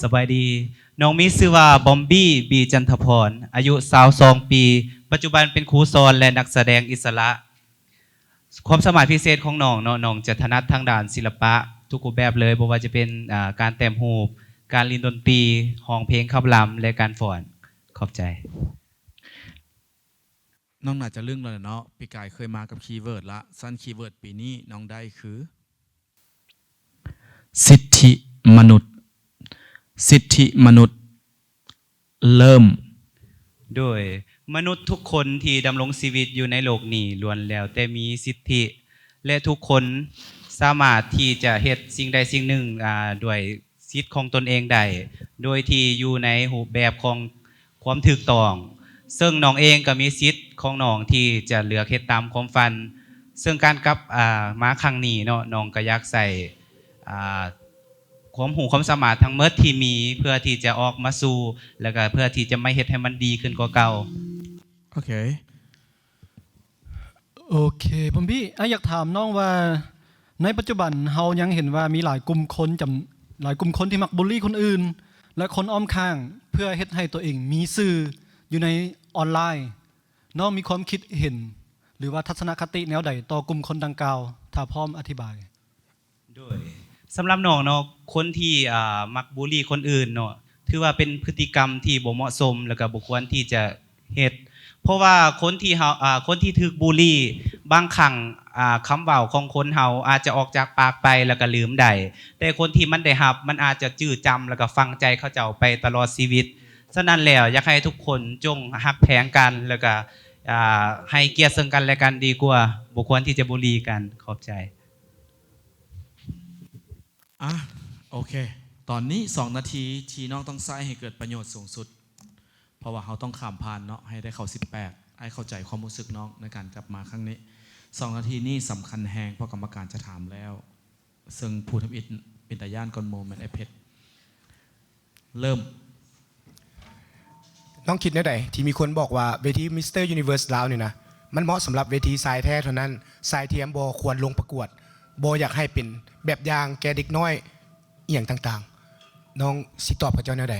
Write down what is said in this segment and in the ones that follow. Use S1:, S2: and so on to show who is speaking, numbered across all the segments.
S1: สบายดีน้องมีชื่อว่าบอมบี้บีจันทพรอายุ22 ปี ปัจจุบันเป็นครูสอนและนักแสดงอิสระความสามารถพิเศษของน้องเนาะน้องจะถนัดทางด้านศิลปะทุกรูปแบบเลยบ่ว่าจะเป็นการแต่งรูปการเล่นดนตรีร้องเพลงขับรำและการฟ้อนขอบใจ
S2: น้องน่าจะลึ่งแล้วเนาะปีกายเคยมากับคีย์เวิร์ดละสั้นคีย์เวิร์ดปีนี้น้องได้คือสิทธิมนุษย์สิทธิมนุษย์เริ่ม
S1: โดยมนุษย์ทุกคนที่ดำรงชีวิตอยู่ในโลกนี้ล้วนแล้วแต่มีสิทธิและทุกคนสามารถที่จะเฮ็ดสิ่งใดสิ่งหนึ่งด้วยสิทธิของตนเองได้โดยที่อยู่ในรูปแบบของความถูกต้องซึ่งน้องเองก็มีสิทธิ์ของน้องที่จะเลือกเฮ็ดตามความฝันซึ่งการกลับมาครั้งนี้เนาะน้องก็อยากใส่ความรู้ความสามารถทั้งหมดที่มีเพื่อที่จะออกมาสู่แล้วก็เพื่อที่จะไม่เฮ็ดให้มันดีขึ้นกว่าเก่า
S2: โอเค
S3: บอมบี้อยากถามน้องว่าในปัจจุบันเฮายังเห็นว่ามีหลายกลุ่มคนหลายกลุ่มคนที่มักบูลลี่คนอื่นและคนอ้อมข้างเพื่อเฮ็ดให้ตัวเองมีสื่ออยู่ในออนไลน์น้องมีความคิดเห็นหรือว่าทัศนคติแนวใดต่อกลุ่มคนดังกล่าวถ้าพร้อมอธิบาย
S1: ด้วยสำหรับน้องเนาะคนที่มักบูลลี่คนอื่นเนาะถือว่าเป็นพฤติกรรมที่บ่เหมาะสมแล้วก็บ่ควรที่จะเฮ็ดเพราะว่าคนที่ถูกบูลลี่บางครั้งคำเว้าของคนเฮาอาจจะออกจากปากไปแล้วก็ลืมได้แต่คนที่มันได้รับมันอาจจะจื้อจำแล้วก็ฝังใจเขาเจ้าไปตลอดชีวิตฉะนั้นแล้วอยากให้ทุกคนจงฮักแพงกันแล้วก็ให้เกียรติซึ่งกันและกันดีกว่าบ่ควรที่จะบูลลี่กันขอบใจ
S2: โอเคตอนนี้2 นาทีที่น้องต้องใช้ให้เกิดประโยชน์สูงสุดเพราะว่าเขาต้องข้ามผ่านเนาะให้ได้เข้า18ให้เข้าใจความรู้สึกน้องในการกลับมาครั้งนี้2 นาทีนี้สำคัญแฮงเพราะกรรมการจะถามแล้วซึ่งผู้ทำอิฐเป็นตาย่านกอนโมเมนต์ไอเพชรเริ่ม
S4: น้องคิดแนวใดที่มีคนบอกว่าเวทีมิสเตอร์ยูนิเวิร์สลาวนี่นะมันเหมาะสำหรับเวทีทรายแท้เท่านั้นทรายเทียมบ่ควรลงประกวดบ่อยากให้เป็นแบบอย่างแก่เด็กน้อยอีหยังต่างๆน้องสิตอบกับเจ้าแนวใด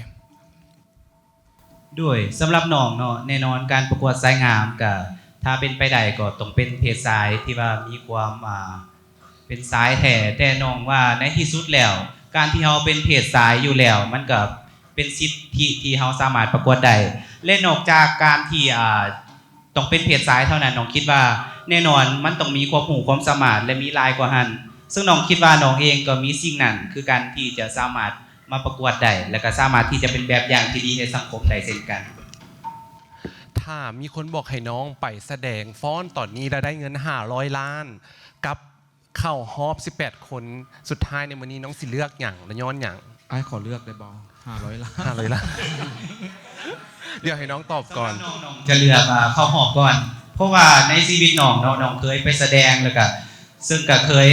S1: ด้วยสำหรับน้องเนาะแน่นอนการประกวดสายงามก็ถ้าเป็นไปได้ก็ต้องเป็นเพศชายที่ว่ามีความเป็นสายแท้แต่น้องว่าในที่สุดแล้วการที่เราเป็นเพศชายอยู่แล้วมันก็เป็นสิทธิที่เราสามารถประกวดได้และนอกจากการที่ต้องเป็นเพศชายเท่านั้นน้องคิดว่าแน่นอนมันต้องมีความรู้ความสามารถและมีหลายกว่าหันซึ่งน้องคิดว่าน้องเองก็มีสิ่งนั้นคือการที่จะสามารถมาประกวดได้และก็สามารถที่จะเป็นแบบอย่างที่ดีให้สังคมได้เช่นกัน
S5: ถ้ามีคนบอกให้น้องไปแสดงฟ้อนตอนนี้ได้เงิน500 ล้านกับเข้าฮอบ18 คนสุดท้ายในวันนี้น้องสิเลือกอย่างและย้อนอย่าง
S2: ไอ้ขอเลือกได้บอ500 ล้าน
S5: 500 ล้านเดี๋ยวให้น้องตอบก่อน
S1: จะเลือกเข้าหอบก่อนเพราะว่าในชีวิตน้องเคยไปแสดงแล้วก็ซึ่งก็เคย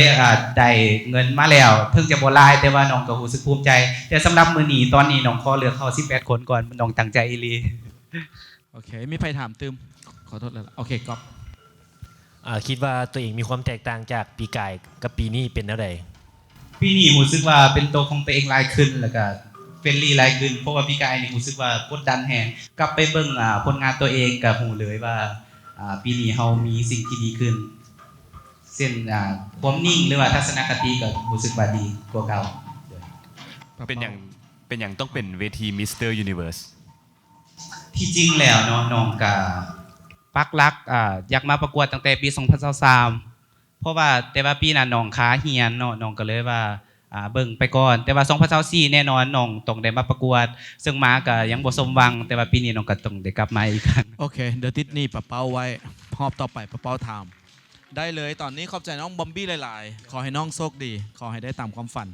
S1: ได้เงินมาแล้วถึงจะบ่หลายแต่ว่าน้องก็รู้สึกภูมิใจแต่สำหรับมื้อนี้ตอนนี้น้องขอเลือกเข้า18 คนก่อนน้องตั้งใจอีหลี
S2: โอเคมีใครถามตึมขอโทษแล้วโอเคก๊อฟ
S6: คิดว่าตัวเองมีความแตกต่างจากปีกายกับปีนี้เป็นอะไร
S1: ปีนี้รู้สึกว่าเป็นตัวของตัวเองหลายขึ้นแล้วก็เฟรนลี่หลายขึ้นเพราะว่าปีกายนี่รู้สึกว่ากดดันแฮงกลับไปเบิ่งผลงานตัวเองก็รู้เลยว่าปีนี้เฮามีสิ่งที่ดีขึ้นเช่นความนิ่งหรือว่าทัศนคติก็รู้สึกว่าดีกว่าเก่า
S7: เป็นอย่างต้องเป็นเวทีมิสเตอร์ยูนิเวิร์ส
S1: ที่จริงแล้วเนาะน้องก็ปักหลักอยากมาประกวดตั้งแต่ปี2023เพราะว่าแต่ว่าปีนั้นน้องขาเหียนเนาะน้องก็เลยว่าเบิ่งไปก่อนแต่ว่า2024แน่นอนน้องต้องได้มาประกวดซึ่งมาก็ยังบ่สมหวังแต่ว่าปีนี้น้องก็ต้องได้กลับมาอีกครั้ง
S2: โอเคเดี๋ยวติดนี่ปะเป้าไว้รอบต่อไปปะเป้าถามได้เลยตอนนี้ขอบใจน้องบอมบี้หลายๆขอให้น้องโชคดีขอให้ได้ตามความฝัน